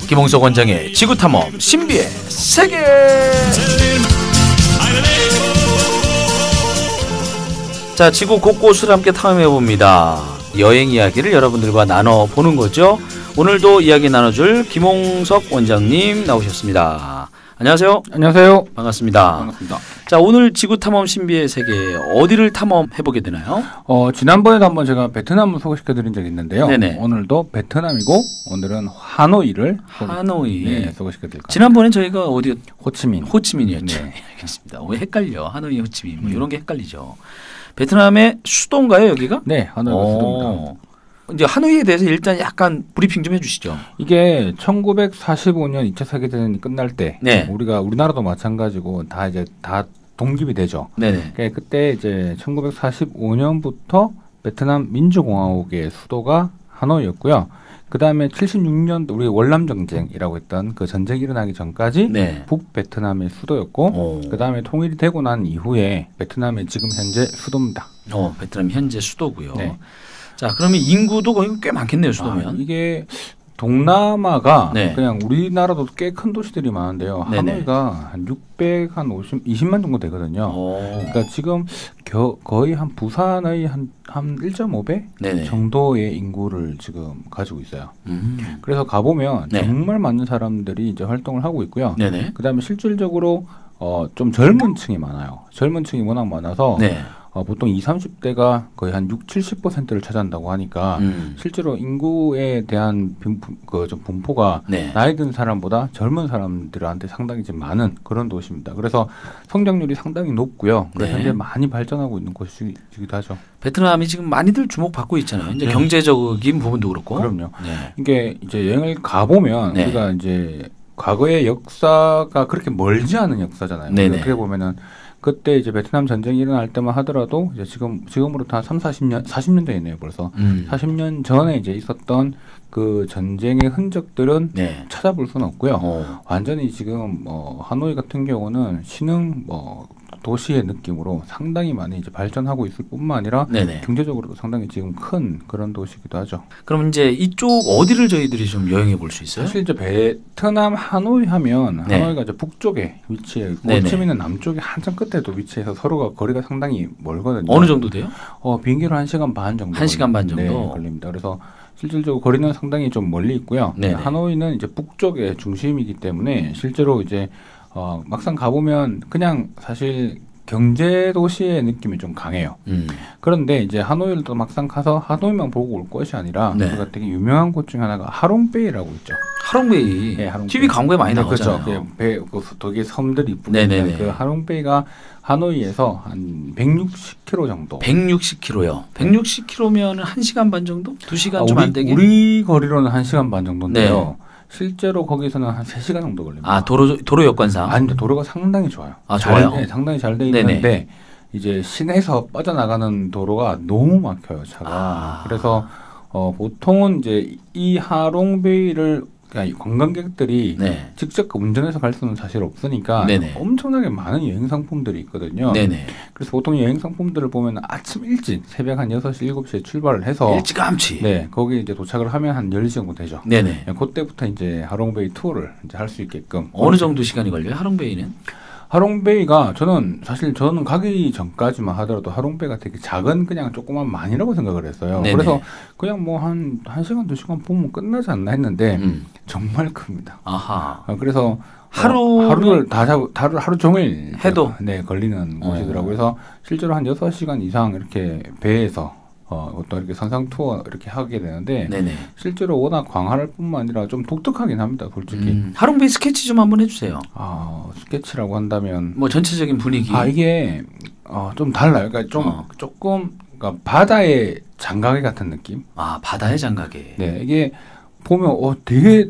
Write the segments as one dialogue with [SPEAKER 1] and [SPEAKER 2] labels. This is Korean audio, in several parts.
[SPEAKER 1] 김홍석 원장의 지구탐험 신비의 세계. 자, 지구 곳곳을 함께 탐험해봅니다. 여행 이야기를 여러분들과 나눠보는 거죠. 오늘도 이야기 나눠줄 김홍석 원장님 나오셨습니다. 안녕하세요.
[SPEAKER 2] 안녕하세요.
[SPEAKER 1] 반갑습니다.
[SPEAKER 2] 반갑습니다.
[SPEAKER 1] 자, 오늘 지구 탐험 신비의 세계 어디를 탐험해보게 되나요?
[SPEAKER 2] 지난번에도 한번 제가 베트남을 소개시켜드린 적이 있는데요.
[SPEAKER 1] 네네.
[SPEAKER 2] 오늘도 베트남이고 오늘은 하노이를
[SPEAKER 1] 하노이.
[SPEAKER 2] 소개시켜드릴까요?
[SPEAKER 1] 지난번에 저희가 어디
[SPEAKER 2] 호치민.
[SPEAKER 1] 호치민이었죠.
[SPEAKER 2] 네.
[SPEAKER 1] 알겠습니다. 왜 헷갈려? 하노이, 호치민 뭐 이런 게 헷갈리죠. 베트남의 수도인가요, 여기가?
[SPEAKER 2] 네, 하노이가 수도입니다.
[SPEAKER 1] 이제 하노이에 대해서 일단 약간 브리핑 좀 해주시죠.
[SPEAKER 2] 이게 1945년 2차 세계대전이 끝날 때
[SPEAKER 1] 네.
[SPEAKER 2] 우리나라도 마찬가지고 다 독립이 되죠.
[SPEAKER 1] 네네.
[SPEAKER 2] 그러니까 그때 이제 1945년부터 베트남 민주공화국의 수도가 하노이였고요. 그 다음에 76년도 우리 월남 전쟁이라고 했던 그 전쟁이 일어나기 전까지
[SPEAKER 1] 네.
[SPEAKER 2] 북베트남의 수도였고, 그 다음에 통일이 되고 난 이후에 베트남의 지금 현재 수도입니다.
[SPEAKER 1] 베트남 현재 수도고요.
[SPEAKER 2] 네.
[SPEAKER 1] 자, 그러면 인구도 거의 꽤 많겠네요, 수도면.
[SPEAKER 2] 이게 동남아가
[SPEAKER 1] 네.
[SPEAKER 2] 그냥 우리나라도 꽤 큰 도시들이 많은데요.
[SPEAKER 1] 네네.
[SPEAKER 2] 하노이가 한 20만 정도 되거든요. 그러니까 지금 거의 한 부산의 한 1.5배
[SPEAKER 1] 네네.
[SPEAKER 2] 정도의 인구를 지금 가지고 있어요. 그래서 가보면
[SPEAKER 1] 네.
[SPEAKER 2] 정말 많은 사람들이 이제 활동을 하고 있고요.
[SPEAKER 1] 네네.
[SPEAKER 2] 그다음에 실질적으로 좀 젊은 층이 많아요. 젊은 층이 워낙 많아서
[SPEAKER 1] 네.
[SPEAKER 2] 보통 20, 30대가 거의 한 70%를 차지한다고 하니까 실제로 인구에 대한 좀 분포가
[SPEAKER 1] 네.
[SPEAKER 2] 나이 든 사람보다 젊은 사람들한테 상당히 좀 많은 그런 도시입니다. 그래서 성장률이 상당히 높고요. 그래서
[SPEAKER 1] 네.
[SPEAKER 2] 현재 많이 발전하고 있는 곳이기도 하죠.
[SPEAKER 1] 베트남이 지금 많이들 주목받고 있잖아요. 이제
[SPEAKER 2] 네.
[SPEAKER 1] 경제적인 부분도 그렇고.
[SPEAKER 2] 그럼요.
[SPEAKER 1] 네.
[SPEAKER 2] 이게 이제 여행을 가보면
[SPEAKER 1] 네.
[SPEAKER 2] 우리가 이제 과거의 역사가 그렇게 멀지 않은 역사잖아요.
[SPEAKER 1] 네네.
[SPEAKER 2] 어떻게 보면은 그때 이제 베트남 전쟁이 일어날 때만 하더라도 이제 지금으로부터 한 40년 전이네요, 벌써. 40년 전에 이제 있었던 그 전쟁의 흔적들은
[SPEAKER 1] 네.
[SPEAKER 2] 찾아볼 수는 없고요. 완전히 지금 하노이 같은 경우는 신흥 도시의 느낌으로 상당히 많이 이제 발전하고 있을 뿐만 아니라
[SPEAKER 1] 네네.
[SPEAKER 2] 경제적으로도 상당히 지금 큰 그런 도시이기도 하죠.
[SPEAKER 1] 그럼 이제 이쪽 어디를 저희들이 좀 여행해 볼 수 있어요?
[SPEAKER 2] 사실 이제 베트남 하노이 하면
[SPEAKER 1] 네.
[SPEAKER 2] 하노이가 이제 북쪽에 위치해 있고
[SPEAKER 1] 네네.
[SPEAKER 2] 호치민은 남쪽에 한참 끝에도 위치해서 서로가 거리가 상당히 멀거든요.
[SPEAKER 1] 어느 정도 돼요?
[SPEAKER 2] 비행기로 1시간 반 정도
[SPEAKER 1] 1시간 반 정도?
[SPEAKER 2] 네, 걸립니다. 그래서 실질적으로 거리는 상당히 좀 멀리 있고요.
[SPEAKER 1] 네네.
[SPEAKER 2] 하노이는 이제 북쪽의 중심이기 때문에 실제로 이제 막상 가보면 그냥 사실 경제 도시의 느낌이 좀 강해요. 그런데 이제 하노이를 또 막상 가서 하노이만 보고 올 것이 아니라
[SPEAKER 1] 네.
[SPEAKER 2] 우리가 되게 유명한 곳 중에 하나가 하롱베이라고 있죠.
[SPEAKER 1] 하롱베이.
[SPEAKER 2] 네, 하롱베이.
[SPEAKER 1] TV 광고에 많이 나오잖아요.
[SPEAKER 2] 그렇죠. 되게 섬들이 이쁘고
[SPEAKER 1] 네네네.
[SPEAKER 2] 그 하롱베이가 하노이에서 한 160km 정도.
[SPEAKER 1] 160km요. 160km면 1시간 반 정도? 2시간 좀 안 되게?
[SPEAKER 2] 우리 거리로는 1시간 반 정도인데요.
[SPEAKER 1] 네.
[SPEAKER 2] 실제로 거기서는 한 3시간 정도 걸립니다.
[SPEAKER 1] 아, 도로 여건상?
[SPEAKER 2] 아닌데 도로가 상당히 좋아요.
[SPEAKER 1] 아, 좋아요?
[SPEAKER 2] 네, 상당히 잘 돼 있는데
[SPEAKER 1] 네네.
[SPEAKER 2] 이제 시내에서 빠져나가는 도로가 너무 막혀요, 차가. 그래서 보통은 이제 이 하롱베이를 그러니까 관광객들이
[SPEAKER 1] 네.
[SPEAKER 2] 직접 운전해서 갈 수는 사실 없으니까
[SPEAKER 1] 네네.
[SPEAKER 2] 엄청나게 많은 여행 상품들이 있거든요.
[SPEAKER 1] 네네.
[SPEAKER 2] 그래서 보통 여행 상품들을 보면 아침 일찍 새벽 한 6시, 7시에 출발을 해서
[SPEAKER 1] 일찌감치.
[SPEAKER 2] 네, 거기 이제 도착을 하면 한 10시 정도 되죠.
[SPEAKER 1] 네네.
[SPEAKER 2] 그때부터 이제 하롱베이 투어를 이제 할 수 있게끔.
[SPEAKER 1] 어느 정도 시간이 걸려요? 하롱베이는?
[SPEAKER 2] 하롱베이가 저는 가기 전까지만 하더라도 하롱베이가 되게 작은 그냥 조그만 만이라고 생각을 했어요.
[SPEAKER 1] 네네.
[SPEAKER 2] 그래서 그냥 뭐 한 1시간, 2시간 보면 끝나지 않나 했는데 정말 큽니다.
[SPEAKER 1] 아하.
[SPEAKER 2] 그래서
[SPEAKER 1] 하루를
[SPEAKER 2] 하루 종일
[SPEAKER 1] 해도?
[SPEAKER 2] 네, 걸리는 곳이더라고요. 그래서 실제로 한 6시간 이상 이렇게 배에서 어떤 이렇게 선상 투어 이렇게 하게 되는데
[SPEAKER 1] 네네.
[SPEAKER 2] 실제로 워낙 광활할 뿐만 아니라 좀 독특하긴 합니다, 솔직히.
[SPEAKER 1] 하롱베이 스케치 좀 한번 해주세요.
[SPEAKER 2] 스케치라고 한다면
[SPEAKER 1] 뭐 전체적인 분위기.
[SPEAKER 2] 이게 좀 달라요. 그러니까 조금 그러니까 바다의 장가게 같은 느낌.
[SPEAKER 1] 바다의 장가게.
[SPEAKER 2] 네, 이게 보면 되게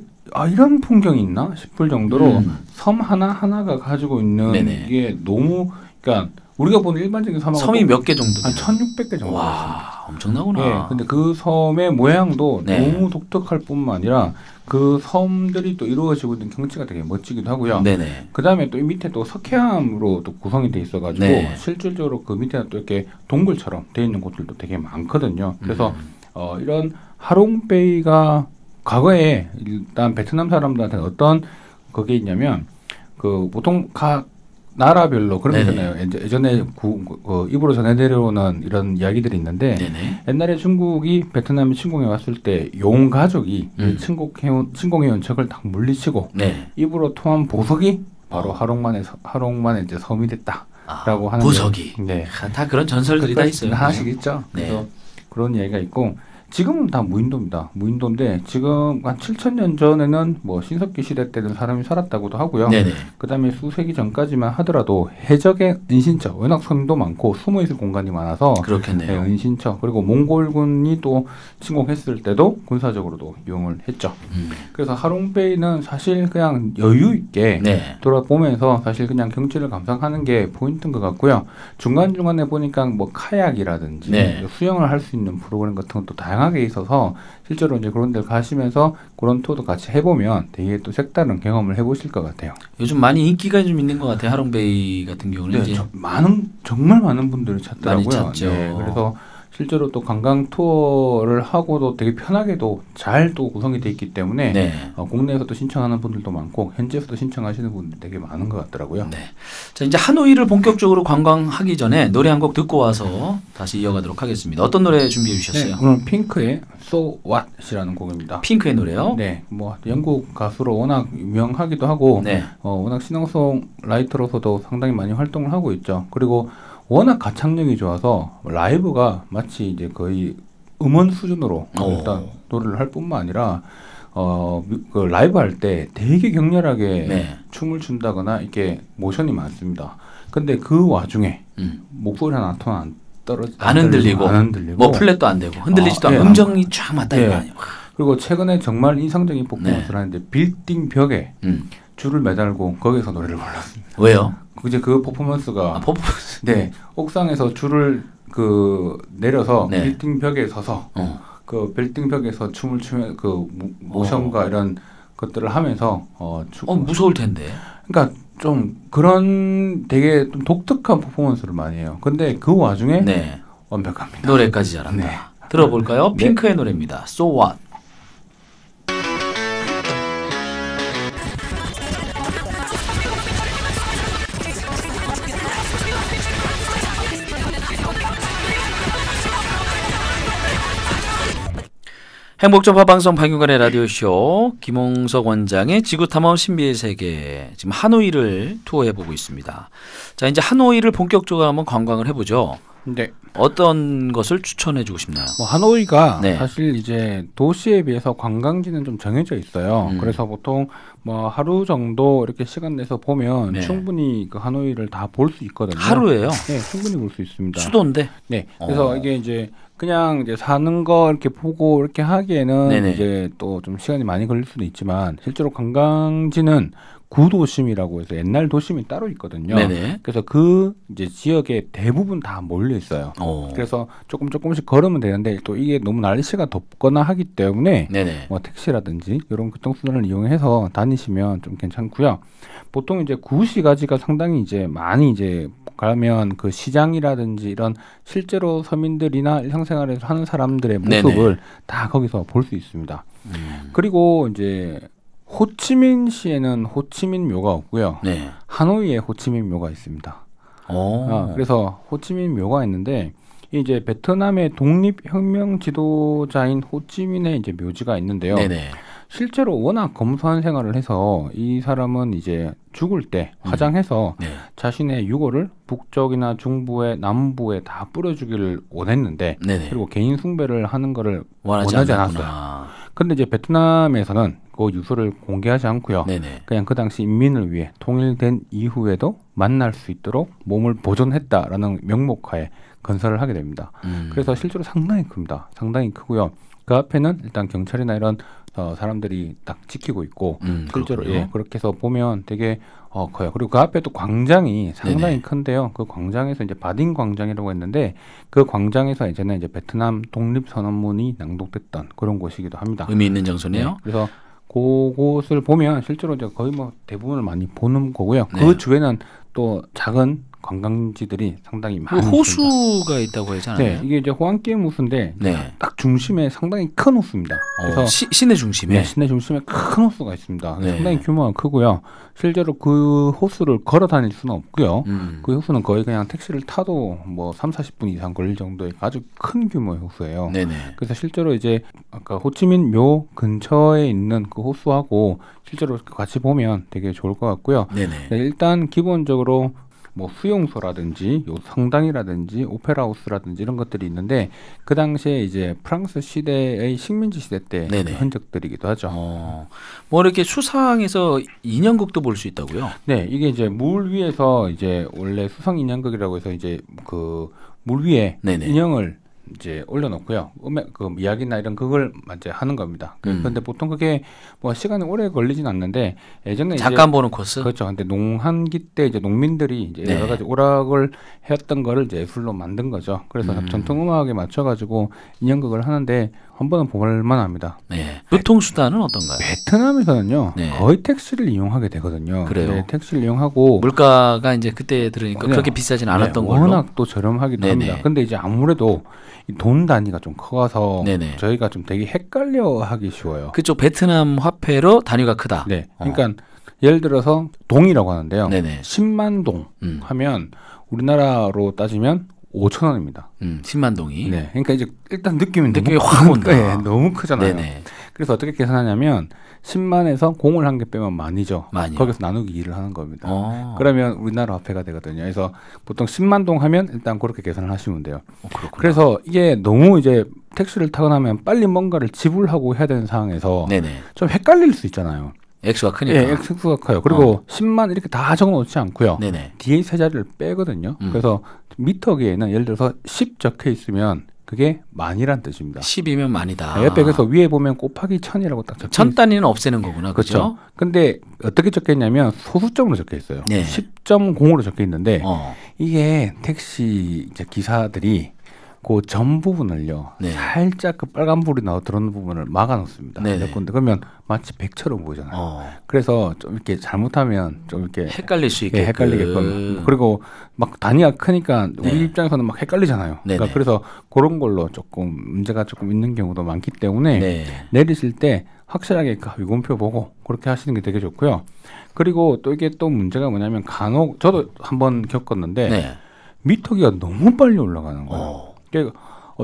[SPEAKER 2] 이런 풍경이 있나 싶을 정도로 섬 하나하나가 가지고 있는
[SPEAKER 1] 네네.
[SPEAKER 2] 이게 너무 그러니까 우리가 보는 일반적인
[SPEAKER 1] 섬이 몇 개 정도?
[SPEAKER 2] 한 1,600개 정도.
[SPEAKER 1] 와, 엄청나구나.
[SPEAKER 2] 네, 근데 그 섬의 모양도
[SPEAKER 1] 네.
[SPEAKER 2] 너무 독특할 뿐만 아니라 그 섬들이 또 이루어지고 있는 경치가 되게 멋지기도 하고요.
[SPEAKER 1] 네네.
[SPEAKER 2] 그 다음에 또 이 밑에 또 석회암으로 또 구성이 돼 있어가지고
[SPEAKER 1] 네.
[SPEAKER 2] 실질적으로 그 밑에는 또 이렇게 동굴처럼 돼 있는 곳들도 되게 많거든요. 그래서 이런 하롱베이가 과거에 일단 베트남 사람들한테 어떤 그게 있냐면 그 보통 각 나라별로 그런 게 있잖아요. 예전에 입으로 전해 내려오는 이런 이야기들이 있는데
[SPEAKER 1] 네네.
[SPEAKER 2] 옛날에 중국이 베트남에 침공해 왔을 때 용 가족이 침공해온 적을 딱 물리치고
[SPEAKER 1] 네.
[SPEAKER 2] 입으로 통한 보석이 바로 하롱만의 이제 섬이 됐다라고 하는
[SPEAKER 1] 보석이.
[SPEAKER 2] 네.
[SPEAKER 1] 다 그런 전설들이 다 있어요.
[SPEAKER 2] 하나씩 있죠.
[SPEAKER 1] 네.
[SPEAKER 2] 그래서 그런 이야기가 있고 지금은 다 무인도입니다. 무인도인데 지금 한 7,000년 전에는 뭐 신석기 시대 때는 사람이 살았다고도 하고요.
[SPEAKER 1] 네네.
[SPEAKER 2] 그다음에 수세기 전까지만 하더라도 해적의 은신처, 워낙 섬도 많고 숨어있을 공간이 많아서
[SPEAKER 1] 그렇겠네요.
[SPEAKER 2] 네, 은신처 그리고 몽골군이 또 침공했을 때도 군사적으로도 이용을 했죠. 그래서 하롱베이는 사실 그냥 여유 있게
[SPEAKER 1] 네.
[SPEAKER 2] 돌아보면서 사실 그냥 경치를 감상하는 게 포인트인 것 같고요. 중간중간에 보니까 뭐 카약이라든지
[SPEAKER 1] 네.
[SPEAKER 2] 수영을 할 수 있는 프로그램 같은 것도 다양하게 있어서 실제로 이제 그런 데를 가시면서 그런 투어도 같이 해보면 되게 또 색다른 경험을 해보실 것 같아요.
[SPEAKER 1] 요즘 많이 인기가 좀 있는 것 같아요. 하롱베이 같은 경우는.
[SPEAKER 2] 네,
[SPEAKER 1] 이제
[SPEAKER 2] 정말 많은 분들이 찾더라고요.
[SPEAKER 1] 많이 찾죠.
[SPEAKER 2] 네, 그래서 실제로 또 관광 투어를 하고도 되게 편하게도 잘 또 구성이 돼 있기 때문에
[SPEAKER 1] 네.
[SPEAKER 2] 국내에서도 신청하는 분들도 많고 현지에서도 신청하시는 분들 되게 많은 것 같더라고요.
[SPEAKER 1] 네. 자, 이제 하노이를 본격적으로 관광하기 전에 노래 한 곡 듣고 와서 다시 이어가도록 하겠습니다. 어떤 노래 준비해 주셨어요?
[SPEAKER 2] 네, 오늘 핑크의 So What이라는 곡입니다.
[SPEAKER 1] 핑크의 노래요?
[SPEAKER 2] 네, 뭐 영국 가수로 워낙 유명하기도 하고
[SPEAKER 1] 네.
[SPEAKER 2] 워낙 시нг송라이터로서도 상당히 많이 활동을 하고 있죠. 그리고 워낙 가창력이 좋아서 라이브가 마치 이제 거의 음원 수준으로 일단 노래를 할 뿐만 아니라 그 라이브 할 때 되게 격렬하게
[SPEAKER 1] 네.
[SPEAKER 2] 춤을 춘다거나 이렇게 모션이 많습니다. 근데 그 와중에 목소리 하나 톤 안 흔들리고
[SPEAKER 1] 뭐 플랫도 안 되고 흔들리지도 않고
[SPEAKER 2] 네,
[SPEAKER 1] 음정이 쫙 맞다 이거
[SPEAKER 2] 네.
[SPEAKER 1] 아니에요.
[SPEAKER 2] 그리고 최근에 정말 인상적인 퍼포먼스를 하는데 빌딩 벽에 줄을 매달고 거기서 노래를 불렀습니다.
[SPEAKER 1] 왜요?
[SPEAKER 2] 이제 그 퍼포먼스가
[SPEAKER 1] 퍼포먼스.
[SPEAKER 2] 네, 옥상에서 줄을 내려서
[SPEAKER 1] 네.
[SPEAKER 2] 빌딩 벽에 서서 그 빌딩 벽에서 춤을 추면 그 모션과 이런 것들을 하면서
[SPEAKER 1] 무서울 텐데.
[SPEAKER 2] 그러니까 좀 그런 되게 좀 독특한 퍼포먼스를 많이 해요. 근데 그 와중에
[SPEAKER 1] 네.
[SPEAKER 2] 완벽합니다.
[SPEAKER 1] 노래까지 잘한다.
[SPEAKER 2] 네.
[SPEAKER 1] 들어볼까요?
[SPEAKER 2] 네.
[SPEAKER 1] 핑크의 노래입니다. So What. 행복전파 방송 박윤관의 라디오쇼 김홍석 원장의 지구탐험 신비의 세계 지금 하노이를 투어해보고 있습니다. 자, 이제 하노이를 본격적으로 한번 관광을 해보죠.
[SPEAKER 2] 네.
[SPEAKER 1] 어떤 것을 추천해주고 싶나요?
[SPEAKER 2] 뭐 하노이가
[SPEAKER 1] 네.
[SPEAKER 2] 사실 이제 도시에 비해서 관광지는 좀 정해져 있어요. 그래서 보통 뭐 하루 정도 이렇게 시간 내서 보면
[SPEAKER 1] 네.
[SPEAKER 2] 충분히 그 하노이를 다 볼 수 있거든요.
[SPEAKER 1] 하루예요?
[SPEAKER 2] 네, 충분히 볼 수 있습니다.
[SPEAKER 1] 수도인데?
[SPEAKER 2] 네. 그래서 이게 이제 그냥 이제 사는 거 이렇게 보고 이렇게 하기에는
[SPEAKER 1] 네네.
[SPEAKER 2] 이제 또 좀 시간이 많이 걸릴 수도 있지만 실제로 관광지는 구도심이라고 해서 옛날 도심이 따로 있거든요.
[SPEAKER 1] 네네.
[SPEAKER 2] 그래서 그 이제 지역에 대부분 다 몰려 있어요. 그래서 조금씩 걸으면 되는데 또 이게 너무 날씨가 덥거나 하기 때문에
[SPEAKER 1] 네네.
[SPEAKER 2] 뭐 택시라든지 이런 교통수단을 이용해서 다니시면 좀 괜찮고요. 보통 이제 구시가지가 상당히 이제 많이 이제 가면 그 시장이라든지 이런 실제로 서민들이나 일상생활에서 하는 사람들의 모습을
[SPEAKER 1] 네네.
[SPEAKER 2] 다 거기서 볼 수 있습니다. 그리고 이제 호치민시에는 호치민 묘가 없고요.
[SPEAKER 1] 네.
[SPEAKER 2] 하노이에 호치민 묘가 있습니다. 그래서 호치민 묘가 있는데 이제 베트남의 독립혁명 지도자인 호치민의 이제 묘지가 있는데요.
[SPEAKER 1] 네네.
[SPEAKER 2] 실제로 워낙 검소한 생활을 해서 이 사람은 이제 죽을 때 화장해서
[SPEAKER 1] 네.
[SPEAKER 2] 자신의 유골을 북쪽이나 중부에 남부에 다 뿌려주기를 원했는데
[SPEAKER 1] 네네.
[SPEAKER 2] 그리고 개인 숭배를 하는 거를
[SPEAKER 1] 원하지
[SPEAKER 2] 원하지
[SPEAKER 1] 않았구나.
[SPEAKER 2] 않았어요. 근데 이제 베트남에서는 그 유서를 공개하지 않고요.
[SPEAKER 1] 네네.
[SPEAKER 2] 그냥 그 당시 인민을 위해 통일된 이후에도 만날 수 있도록 몸을 보존했다라는 명목하에 건설을 하게 됩니다. 그래서 실제로 상당히 큽니다. 상당히 크고요. 그 앞에는 일단 경찰이나 이런 사람들이 딱 지키고 있고 실제로
[SPEAKER 1] 그렇군요.
[SPEAKER 2] 그렇게 해서 보면 되게 커요. 그리고 그 앞에 또 광장이 상당히
[SPEAKER 1] 네네.
[SPEAKER 2] 큰데요. 그 광장에서 이제 바딘 광장이라고 했는데 그 광장에서 이제는 이제 베트남 독립선언문이 낭독됐던 그런 곳이기도 합니다.
[SPEAKER 1] 의미 있는 장소네요.
[SPEAKER 2] 네, 그래서 그곳을 보면 실제로 이제 거의 뭐 대부분을 많이 보는 거고요.
[SPEAKER 1] 네.
[SPEAKER 2] 그 주에는 또 작은 관광지들이 상당히
[SPEAKER 1] 그
[SPEAKER 2] 많이 있습니다.
[SPEAKER 1] 호수가 있다고 하지 않아요?
[SPEAKER 2] 네, 이게 이제 호안게임 호수인데
[SPEAKER 1] 네.
[SPEAKER 2] 딱 중심에 상당히 큰 호수입니다. 그래서
[SPEAKER 1] 시내 중심에.
[SPEAKER 2] 네, 시내 중심에 큰 호수가 있습니다.
[SPEAKER 1] 네.
[SPEAKER 2] 상당히 규모가 크고요. 실제로 그 호수를 걸어 다닐 수는 없고요. 그 호수는 거의 그냥 택시를 타도 뭐 3, 40분 이상 걸릴 정도의 아주 큰 규모의 호수예요.
[SPEAKER 1] 네네.
[SPEAKER 2] 그래서 실제로 이제 아까 호치민 묘 근처에 있는 그 호수하고 실제로 같이 보면 되게 좋을 것 같고요.
[SPEAKER 1] 네네.
[SPEAKER 2] 네, 일단 기본적으로 뭐 수용소라든지 요 성당이라든지 오페라하우스라든지 이런 것들이 있는데 그 당시에 이제 프랑스 시대의 식민지 시대 때
[SPEAKER 1] 네네.
[SPEAKER 2] 흔적들이기도 하죠.
[SPEAKER 1] 뭐 이렇게 수상해서 인형극도 볼 수 있다고요?
[SPEAKER 2] 네, 이게 이제 물 위에서 이제 원래 수상 인형극이라고 해서 이제 그 물 위에
[SPEAKER 1] 네네.
[SPEAKER 2] 인형을 이제 올려놓고요. 그 이야기나 이런 그걸 이제 하는 겁니다. 그런데 보통 그게 뭐 시간이 오래 걸리진 않는데 예전에
[SPEAKER 1] 잠깐
[SPEAKER 2] 이제
[SPEAKER 1] 보는 코스.
[SPEAKER 2] 그렇죠. 근데 농한기 때 이제 농민들이 이제
[SPEAKER 1] 네.
[SPEAKER 2] 여러 가지 오락을 해왔던 거를 이제 예술로 만든 거죠. 그래서 전통 음악에 맞춰가지고 인형극을 하는데 한 번은 볼만합니다.
[SPEAKER 1] 네. 교통수단은 어떤가요?
[SPEAKER 2] 베트남에서는요
[SPEAKER 1] 네.
[SPEAKER 2] 거의 택시를 이용하게 되거든요.
[SPEAKER 1] 그래요?
[SPEAKER 2] 네, 택시를 이용하고
[SPEAKER 1] 물가가 이제 그때 들으니까
[SPEAKER 2] 네.
[SPEAKER 1] 그렇게 비싸진 않았던
[SPEAKER 2] 네,
[SPEAKER 1] 걸로.
[SPEAKER 2] 워낙 또 저렴하기도
[SPEAKER 1] 네네.
[SPEAKER 2] 합니다. 근데 이제 아무래도 이 돈 단위가 좀 커서
[SPEAKER 1] 네네.
[SPEAKER 2] 저희가 좀 되게 헷갈려 하기 쉬워요.
[SPEAKER 1] 그쪽 베트남 화폐로 단위가 크다.
[SPEAKER 2] 네, 그러니까 예를 들어서 동이라고 하는데요.
[SPEAKER 1] 네네.
[SPEAKER 2] 10만 동 하면 우리나라로 따지면 5천 원입니다.
[SPEAKER 1] 10만 동이.
[SPEAKER 2] 네, 그러니까 이제 일단 느낌이
[SPEAKER 1] 느낌이
[SPEAKER 2] 너무
[SPEAKER 1] 확 온다.
[SPEAKER 2] 네, 너무 크잖아요.
[SPEAKER 1] 네네.
[SPEAKER 2] 그래서 어떻게 계산하냐면 10만에서 공을 한 개 빼면 만이죠.
[SPEAKER 1] 만이요.
[SPEAKER 2] 거기서 나누기 2를 하는 겁니다.
[SPEAKER 1] 그러면
[SPEAKER 2] 그러면 우리나라 화폐가 되거든요. 그래서 보통 10만 동 하면 일단 그렇게 계산을 하시면 돼요.
[SPEAKER 1] 그렇구나.
[SPEAKER 2] 그래서 이게 너무 이제 택시를 타고 나면 빨리 뭔가를 지불하고 해야 되는 상황에서
[SPEAKER 1] 네네.
[SPEAKER 2] 좀 헷갈릴 수 있잖아요.
[SPEAKER 1] 액수가 크니까.
[SPEAKER 2] 예, X수가 커요. 그리고 10만 이렇게 다 적어놓지 않고요.
[SPEAKER 1] 네네.
[SPEAKER 2] 뒤에 세 자리를 빼거든요. 그래서 미터기에는 예를 들어서 10 적혀 있으면 그게 만이란 뜻입니다.
[SPEAKER 1] 10이면 만이다.
[SPEAKER 2] 옆에 그래서 위에 보면 곱하기 1000이라고 딱 적혀
[SPEAKER 1] 천 단위는 없애는 거구나.
[SPEAKER 2] 그렇죠.
[SPEAKER 1] 그렇죠?
[SPEAKER 2] 근데 어떻게 적혀 있냐면 소수점으로 적혀 있어요.
[SPEAKER 1] 네.
[SPEAKER 2] 10.0으로 적혀 있는데
[SPEAKER 1] 어.
[SPEAKER 2] 이게 택시 이제 기사들이 그 전 부분을요.
[SPEAKER 1] 네.
[SPEAKER 2] 살짝 그 빨간 불이 나와 들어오는 부분을 막아 놓습니다.
[SPEAKER 1] 네네.
[SPEAKER 2] 몇 군데. 그러면 마치 100처럼 보이잖아요.
[SPEAKER 1] 어.
[SPEAKER 2] 그래서 좀 이렇게 잘못하면 좀 이렇게
[SPEAKER 1] 헷갈릴 수
[SPEAKER 2] 예,
[SPEAKER 1] 있게끔.
[SPEAKER 2] 헷갈리게끔. 그리고 막 단위가 크니까 우리
[SPEAKER 1] 네.
[SPEAKER 2] 입장에서는 막 헷갈리잖아요.
[SPEAKER 1] 네네.
[SPEAKER 2] 그러니까 그래서 그런 걸로 조금 문제가 조금 있는 경우도 많기 때문에
[SPEAKER 1] 네.
[SPEAKER 2] 내리실 때 확실하게 그 위공표 보고 그렇게 하시는 게 되게 좋고요. 그리고 또 이게 또 문제가 뭐냐면 간혹 저도 한번 겪었는데
[SPEAKER 1] 네.
[SPEAKER 2] 미터기가 너무 빨리 올라가는 거예요. 그러니까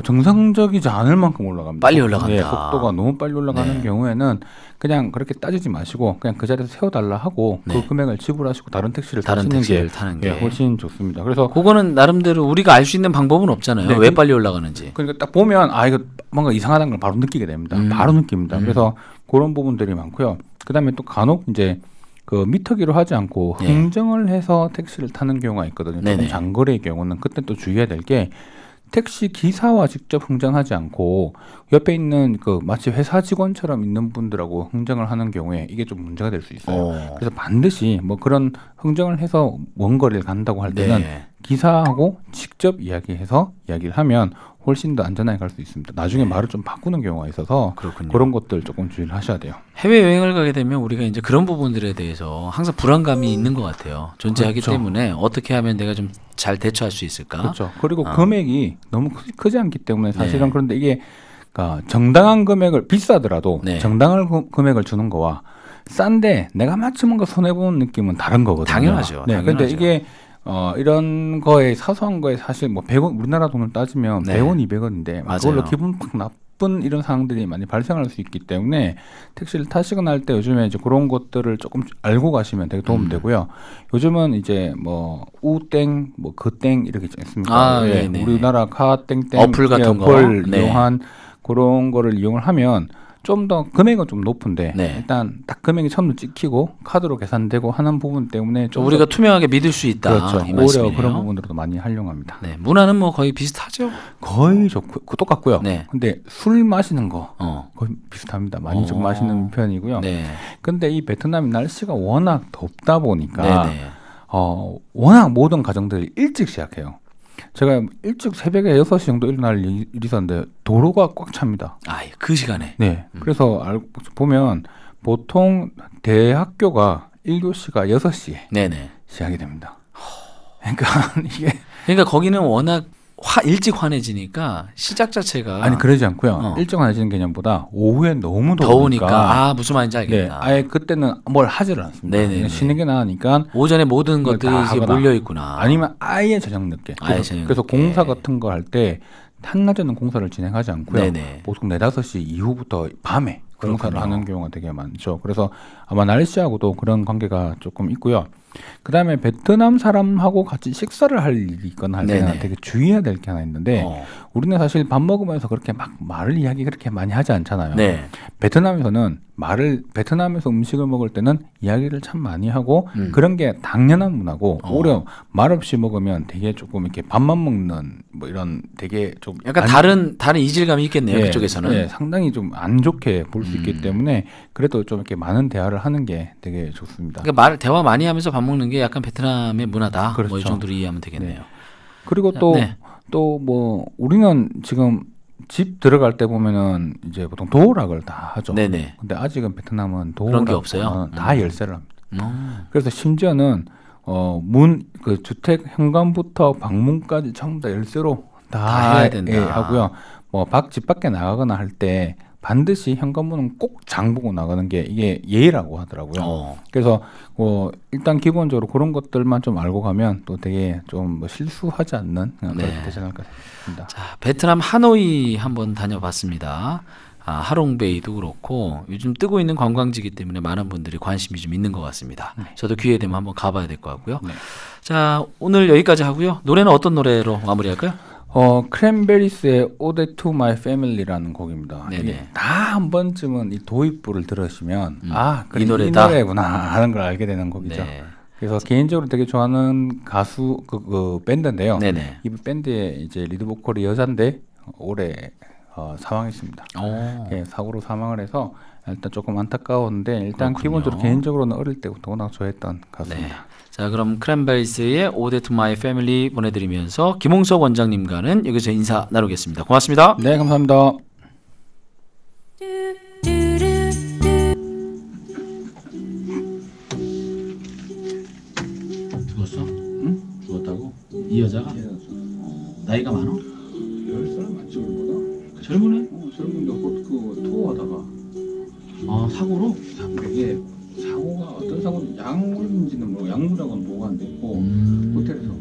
[SPEAKER 2] 정상적이지 않을 만큼 올라갑니다.
[SPEAKER 1] 빨리 올라간다.
[SPEAKER 2] 네, 속도가 너무 빨리 올라가는
[SPEAKER 1] 네.
[SPEAKER 2] 경우에는 그냥 그렇게 따지지 마시고 그냥 그 자리에서 세워달라 하고
[SPEAKER 1] 네.
[SPEAKER 2] 그 금액을 지불하시고 다른 택시를
[SPEAKER 1] 다른
[SPEAKER 2] 타시는
[SPEAKER 1] 택시를
[SPEAKER 2] 게
[SPEAKER 1] 타는 게.
[SPEAKER 2] 예, 훨씬 좋습니다. 그래서
[SPEAKER 1] 그거는 나름대로 우리가 알 수 있는 방법은 없잖아요.
[SPEAKER 2] 네,
[SPEAKER 1] 왜 빨리 올라가는지.
[SPEAKER 2] 그러니까 딱 보면 아 이거 뭔가 이상하다는 걸 바로 느끼게 됩니다. 바로 느낍니다. 그래서 그런 부분들이 많고요. 그다음에 또 간혹 이제 그 미터기로 하지 않고
[SPEAKER 1] 네.
[SPEAKER 2] 흥정을 해서 택시를 타는 경우가 있거든요. 조금
[SPEAKER 1] 네네.
[SPEAKER 2] 장거리의 경우는 그때 또 주의해야 될 게 택시 기사와 직접 흥정하지 않고 옆에 있는 그 마치 회사 직원처럼 있는 분들하고 흥정을 하는 경우에 이게 좀 문제가 될 수 있어요. 그래서 반드시 뭐 그런 흥정을 해서 먼 거리를 간다고 할 때는
[SPEAKER 1] 네.
[SPEAKER 2] 기사하고 직접 이야기해서 이야기를 하면 훨씬 더 안전하게 갈 수 있습니다. 나중에 말을 좀 바꾸는 경우가 있어서
[SPEAKER 1] 그렇군요.
[SPEAKER 2] 그런 것들 조금 주의를 하셔야 돼요.
[SPEAKER 1] 해외 여행을 가게 되면 우리가 이제 그런 부분들에 대해서 항상 불안감이 있는 것 같아요. 존재하기
[SPEAKER 2] 그렇죠.
[SPEAKER 1] 때문에 어떻게 하면 내가 좀 잘 대처할 수 있을까?
[SPEAKER 2] 그렇죠. 그리고 금액이 너무 크지 않기 때문에 사실은
[SPEAKER 1] 네.
[SPEAKER 2] 그런데 이게 그러니까 정당한 금액을 비싸더라도
[SPEAKER 1] 네.
[SPEAKER 2] 정당한 금액을 주는 거와 싼데 내가 마치 뭔가 손해보는 느낌은 다른 거거든요.
[SPEAKER 1] 당연하죠.
[SPEAKER 2] 네. 근데
[SPEAKER 1] 당연하죠.
[SPEAKER 2] 이게 이런 거에 사소한 거에 사실 뭐 100원 우리나라 돈을 따지면
[SPEAKER 1] 네.
[SPEAKER 2] 100원, 200원인데
[SPEAKER 1] 맞아요.
[SPEAKER 2] 그걸로 기분 팍 나쁜 이런 상황들이 많이 발생할 수 있기 때문에 택시를 타시거나 할 때 요즘에 이제 그런 것들을 조금 알고 가시면 되게 도움 되고요. 요즘은 이제 뭐 우땡, 뭐 그땡 이렇게 있지 않습니까?
[SPEAKER 1] 아,
[SPEAKER 2] 예,
[SPEAKER 1] 네네.
[SPEAKER 2] 우리나라 카땡땡
[SPEAKER 1] 어플 같은 거.
[SPEAKER 2] 어플
[SPEAKER 1] 네.
[SPEAKER 2] 이용한 그런 거를 이용을 하면 좀 더 금액은 좀 높은데
[SPEAKER 1] 네.
[SPEAKER 2] 일단 딱 금액이 처음으로 찍히고 카드로 계산되고 하는 부분 때문에 좀
[SPEAKER 1] 우리가 투명하게 믿을 수 있다.
[SPEAKER 2] 그렇죠.
[SPEAKER 1] 이
[SPEAKER 2] 오히려
[SPEAKER 1] 말씀이네요.
[SPEAKER 2] 그런 부분들도 많이 활용합니다.
[SPEAKER 1] 네, 문화는 뭐 거의 비슷하죠.
[SPEAKER 2] 거의 좋고 똑같고요.
[SPEAKER 1] 네.
[SPEAKER 2] 근데 술 마시는 거
[SPEAKER 1] 어.
[SPEAKER 2] 거의 비슷합니다. 많이 좀 마시는 편이고요.
[SPEAKER 1] 네.
[SPEAKER 2] 근데 이 베트남 날씨가 워낙 덥다 보니까
[SPEAKER 1] 네네.
[SPEAKER 2] 워낙 모든 가정들이 일찍 시작해요. 제가 일찍 새벽에 6시 정도 일어날 일이 있었는데 도로가 꽉 찹니다.
[SPEAKER 1] 아, 그 시간에.
[SPEAKER 2] 네. 그래서 보면 보통 대학교가 1교시가 6시에
[SPEAKER 1] 네네.
[SPEAKER 2] 시작이 됩니다. 그러니까 이게
[SPEAKER 1] 그러니까 거기는 워낙 일찍 환해지니까 시작 자체가
[SPEAKER 2] 아니 그러지 않고요. 일찍 환해지는 개념보다 오후에 너무
[SPEAKER 1] 더우니까 무슨 말인지 알겠다.
[SPEAKER 2] 네, 아예 그때는 뭘 하지를 않습니다. 그냥 쉬는 게 나으니까
[SPEAKER 1] 오전에 모든 것들이 이제 몰려 있구나.
[SPEAKER 2] 아니면 아예 저녁 늦게. 그래서 공사 같은 거 할 때 한낮에는 공사를 진행하지 않고요.
[SPEAKER 1] 네네.
[SPEAKER 2] 보통 4, 5시 이후부터 밤에 공사를 하는 경우가 되게 많죠. 그래서 아마 날씨하고도 그런 관계가 조금 있고요. 그 다음에 베트남 사람하고 같이 식사를 할 일이 있거나 할 때는 되게 주의해야 될 게 하나 있는데 우리는 사실 밥 먹으면서 그렇게 막 말을 이야기 그렇게 많이 하지 않잖아요.
[SPEAKER 1] 네.
[SPEAKER 2] 베트남에서는 베트남에서 음식을 먹을 때는 이야기를 참 많이 하고 그런 게 당연한 문화고 오히려 말 없이 먹으면 되게 조금 이렇게 밥만 먹는 뭐 이런 되게 좀
[SPEAKER 1] 약간 다른 이질감이 있겠네요. 그쪽에서는.
[SPEAKER 2] 네, 상당히 좀 안 좋게 볼 수 있기 때문에 그래도 좀 이렇게 많은 대화를 하는 게 되게 좋습니다.
[SPEAKER 1] 그러니까 대화 많이 하면서 밥 먹는 게 약간 베트남의 문화다.
[SPEAKER 2] 그렇죠.
[SPEAKER 1] 뭐 이 정도로 이해하면 되겠네요.
[SPEAKER 2] 네. 그리고 또 뭐 우리는 지금 집 들어갈 때 보면은 이제 보통 도어락을 다 하죠.
[SPEAKER 1] 네네.
[SPEAKER 2] 근데 아직은 베트남은
[SPEAKER 1] 그런 게 없어요.
[SPEAKER 2] 다 열쇠를 합니다. 그래서 심지어는 그 주택 현관부터 방문까지 전부 다 열쇠로 다
[SPEAKER 1] 해야 된다.
[SPEAKER 2] 하고요. 뭐 집 밖에 나가거나 할 때 반드시 현관문은 꼭 잠그고 나가는 게 이게 예의라고 하더라고요. 그래서 일단 기본적으로 그런 것들만 좀 알고 가면 또 되게 좀 실수하지 않는 그렇게 되지 않을까 싶습니다.
[SPEAKER 1] 자, 베트남 하노이 한번 다녀봤습니다. 하롱베이도 그렇고 요즘 뜨고 있는 관광지이기 때문에 많은 분들이 관심이 좀 있는 것 같습니다. 저도 기회 되면 한번 가봐야 될 것 같고요. 자, 오늘 여기까지 하고요. 노래는 어떤 노래로 마무리할까요?
[SPEAKER 2] 크랜베리스의 Ode to My Family라는 곡입니다. 다 한 번쯤은 이 도입부를 들으시면 이 노래구나 하는 걸 알게 되는 곡이죠. 그래서 개인적으로 되게 좋아하는 가수 그 밴드인데요. 이 밴드의 이제 리드 보컬이 여잔데 올해 사망했습니다. 사고로 사망을 해서 일단 조금 안타까웠는데 일단 기본적으로 개인적으로는 어릴 때부터 워낙 좋아했던 가수입니다.
[SPEAKER 1] 자, 그럼 크랜베리스의 Ode to My Family 보내드리면서 김홍석 원장님과는 여기서 인사 나누겠습니다. 고맙습니다.
[SPEAKER 2] 네, 감사합니다.
[SPEAKER 1] 죽었어? 응? 죽었다고? 이 여자가? 나이가 많아?
[SPEAKER 2] 10살 많지 우리보다?
[SPEAKER 1] 젊으네?
[SPEAKER 2] 젊은데 그 토하다가
[SPEAKER 1] 사고로?
[SPEAKER 2] 이게 사고가 어떤 사고인지 약물인지는 약물하고는 뭐가 안 됐고 호텔에서